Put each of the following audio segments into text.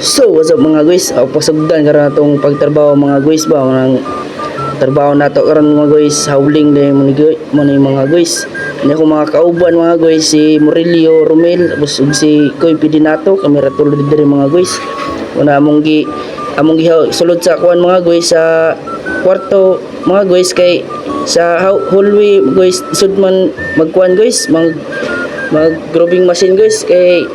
So, what's up mga guys? Pasagdan karon atong pagtrabaho mga guys ba nang trabaho nato karon mga guys, howling din mo ni mga guys. Ni ako mga kauban mga guys, si Murillo Romel tapos si Koy Pidinato, kami ra tulod diri mga guys. Una among gi sulod sa kuan mga guys sa kwarto mga guys kay sa hallway guys sudman magkuan guys mag grubbing machine guys kay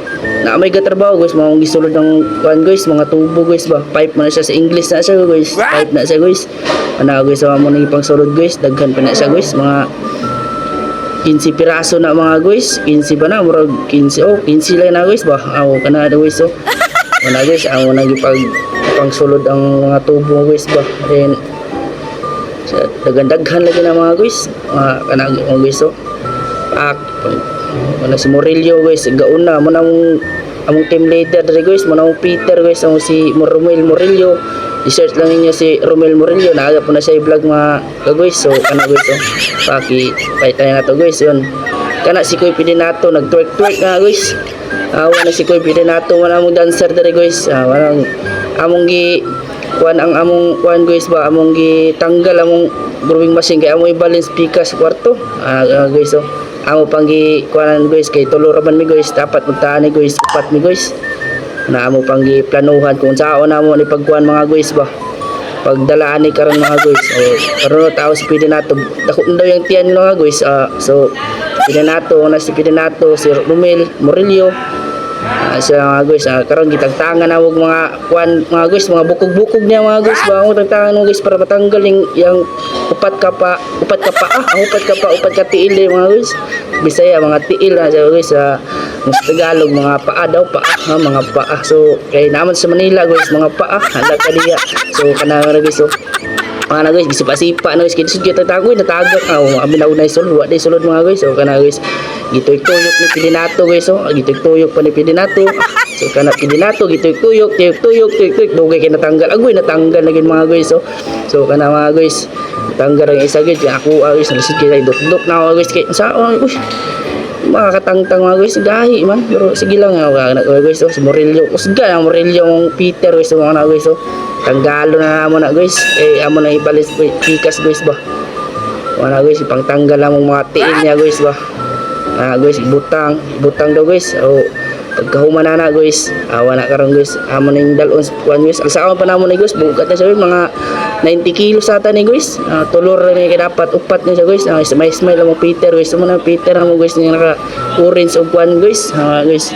na may gatrabaho guys mga gisulod ng kuan guys mga tubo guys ba pipe man siya sa English na siya guys pipe na siya guys ana guys sa mo ni pang sulod guys daghan pa na siya guys mga 15 piraso na mga guys 15 ba na murag 15 15 lang na guys ba aw kana guys ana guys amo na gipag pang sulod ang mga tubo guys ba then sa daghan lagi na mga guys kana mga guys mana si Murillo guys gauna mo nang among team leader diri guys mo nang Peter guys ang si Romel Murillo i-search lang niyo si Romel Murillo naaga po na siya i-vlog mga guys so kana guys paki paitan na to guys yun kana si Koy Pidinato nag-twerk na guys wala si Koy Pidinato wala among dancer diri guys walang among gi kuan ang among kuan guys ba among gi tanggal among brewing machine kay among i-balance pika sa kwarto guys so amo panggi kuanan guys kay tulo ra man mi guys dapat magtaan ni guys upat mi guys na amo panggi planuhan kung saon namo ni pagkuan mga guys ba pagdalaan ni karon mga guys karon tao si Pidinato dako daw yung tiyan mga guys so Pidinato na si Pidinato si Romel Murillo siya mga guys karon gitagtangan na og mga kuan mga guys mga bukog-bukog niya mga guys ba ang tagtangan mo guys para matanggal yung upat ka pa ang upat ka tiil mga guys Bisaya mga tiil na siya guys sa Tagalog mga paa daw mga paa so kay naman sa Manila guys mga paa handa ka diya so kana guys so mga guys gisipa-sipa na guys kaya kita tagoy natagak aminaw na sulod wa day sulod mga guys so kana guys gitoy-tuyok ni Pidinato guys so gitoy-tuyok pa ni Pidinato so kana Pidinato gitoy-tuyok dugay kay natanggal natanggal lagi mga guys so kana mga guys tanggal ang isa guys ako guys nasid kay dok na guys kay sa mga katangtang mga guys gahi man pero sige lang guys si Murillo usga ang Murillo ang Peter guys mga guys tanggalo na amo na guys amo na ibalis pikas guys ba mga guys ipangtanggal ang mga tiil niya guys ba guys butang daw guys pagkahuman na guys awa na karon guys amo na yung dalon kuan guys alsa pa namo ni guys bugat na siya mga 90 kilos ata ni guys tulor ni kay dapat upat ni siya guys may smile mo Peter guys mo na Peter mo guys ni naka orange og kuan guys guys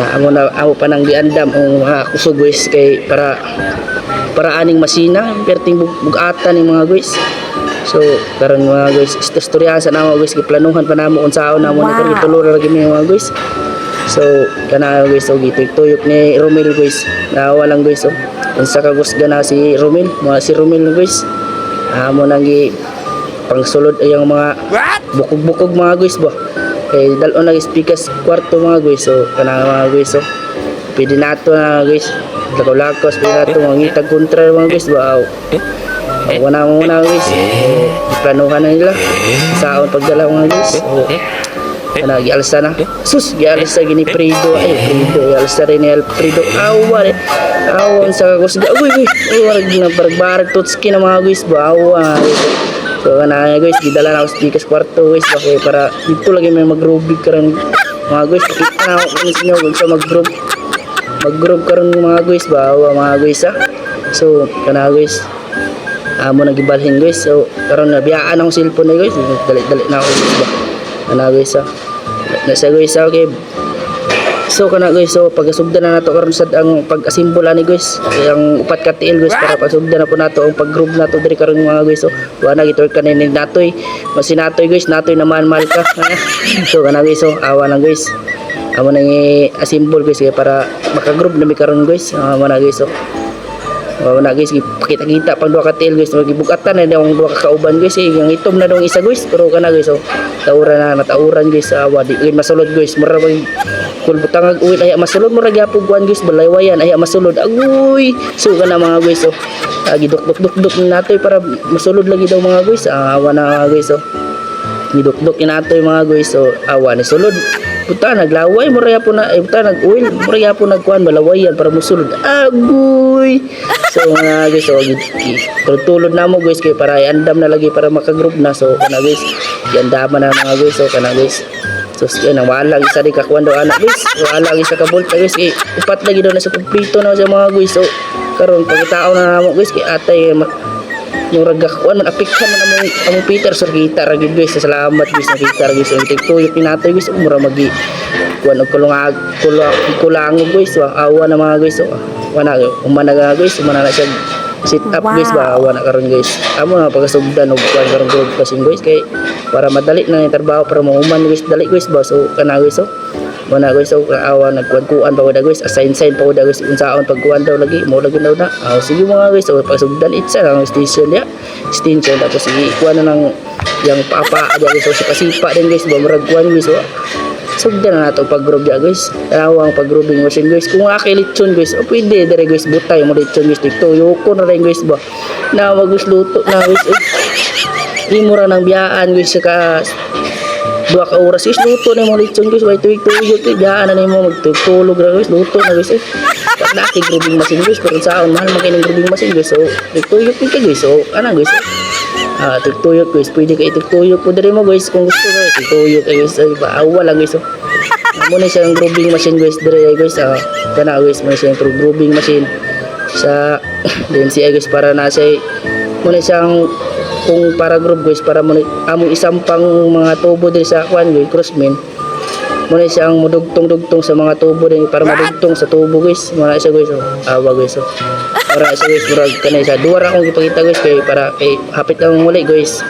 amo pa nang giandam ang mga kusog guys kay para aning masina perting bugatan ni mga guys so karon mga guys istoryahan sa namo guys giplanuhan pa namo unsaon namo ni karon tulor lagi ni mga guys so kana guys gituyok ni Romel guys walang guys unsa ka gusga na si Romel si Romel guys amo nang gi pangsulod yung mga bukog mga guys ba kay dalon na speakers kwarto mga guys so kana mga guys Pidinato na guys lakaw-lakos Pidinato mangitag kontra mga guys ba wala mo na guys planuhan na nila saon pagdala mga guys kana gialsa na sus gialsa gini Prido gialsa rin ni Prido awan sa kusga warag na barag tutski na mga guys ba so kana guys gidala na ako sa kwarto guys bakit para dito lagi may mag-rubik karon mga guys kita na ako ninyo kung sa mag-group karon mga guys ba mga guys so kana guys amo nagibalhin guys so karon nabiyaan akong cellphone na guys dali na ako guys ba kana guys nasa guys okay so kana guys so pagasugdan na nato karon sad ang pag-assemble ani guys ang upat ka tiil guys para pasugdan na po nato ang pag-group nato diri karon mga guys so wala gitor ka ni natoy masinatoy guys natoy naman mahal ka so kana guys so awa lang guys amo nang i-assemble guys para maka-group na mi karon guys mana guys so na guys pakita-kita pang duha ka tiil guys magibugatan na daw ang duha ka kauban guys yung itom na daw isa guys pero kana guys so natauran guys di masulod guys marabay kung butangag uwit ay masulod mo ragyapog kuan guys balaywayan ay masulod agoy so kana mga guys so giduk-duk natoy para masulod lagi daw mga guys awa na guys so giduk-duk inatoy mga guys so awa ni sulod puta naglaway mo raya po na puta nag-oil mo raya po nagkuhan malawayan para musulod agoy so mga guys so tulod na mo guys kay para iandam na lagi para makagroup na so kana guys iandaman na mga guys so kana guys so yan wala isa di kakuan daw anak guys wala isa ka bolt guys kay upat lagi daw na sa kumplito na sa mga guys so karon pagkatao na namo guys kay atay yung ragakuan man apikhan man among Peter sir kita ra gid guys salamat guys nakita ra guys ang tiktoy pinatay guys mura magi kuan og kulang guys awa na mga guys wana umana guys umana na siya sit up guys ba awa na karon guys amo na pagasugdan og kuan karon group kasing guys kay para madali na yung trabaho para mauman guys dali guys ba so kana guys so mana guys so awa nagkuan pa wala guys assign pa wala guys unsaon pagkuan daw lagi mo lagi daw na sige mga guys so pasugdan itsa ang station ya station tapos sige kuan na ng yang papa aja guys so sipa din guys ba murag kuan guys so sugdan na nato pag group ya guys awang pag grouping machine guys kung akilitson guys o pwede dire guys butay mo litson guys tikto ko na rin guys ba na wag guys luto na guys imura ng biyaan guys ka 2 ka oras guys luto na mo litson guys way tuig-tuig kay biyaan na nimo magtulog ra guys luto na guys laki grouping machine guys pero saon mahal man kay grouping machine guys so tuig kay guys so ana guys tigtuyok guys pwede kay tigtuyok po diri mo guys kung gusto guys tigtuyok guys baawa lang guys mo na siyang grouping machine guys diri guys kana guys mo siyang grouping machine sa din siya guys para na siya mo na siyang kung para group guys para mo among isang pang mga tubo din sa kwan guys crossmen mo na siyang mudugtong-dugtong sa mga tubo din para madugtong sa tubo guys mo na siya guys awa guys para siya guys murag kanay sa duwa ra akong ipakita guys kay para kay hapit lang muli guys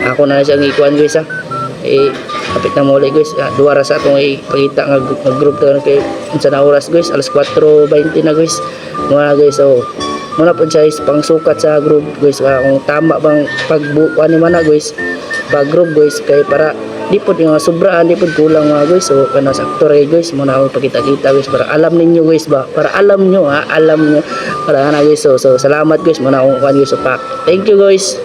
ako na siyang ikuan guys hapit na muli guys duwa ra sa akong ipakita nga group ta kay unsa na oras guys alas 4:20 na guys mga guys so muna po siya pang sukat sa group guys kung tama bang pagbukuan ni mana guys pag group guys kay para di po yung sobraan di po kulang mga guys so kana sakto ray guys muna ako pakita-kita guys para alam ninyo guys ba para alam nyo para na guys so salamat guys muna akong guys so pack thank you guys.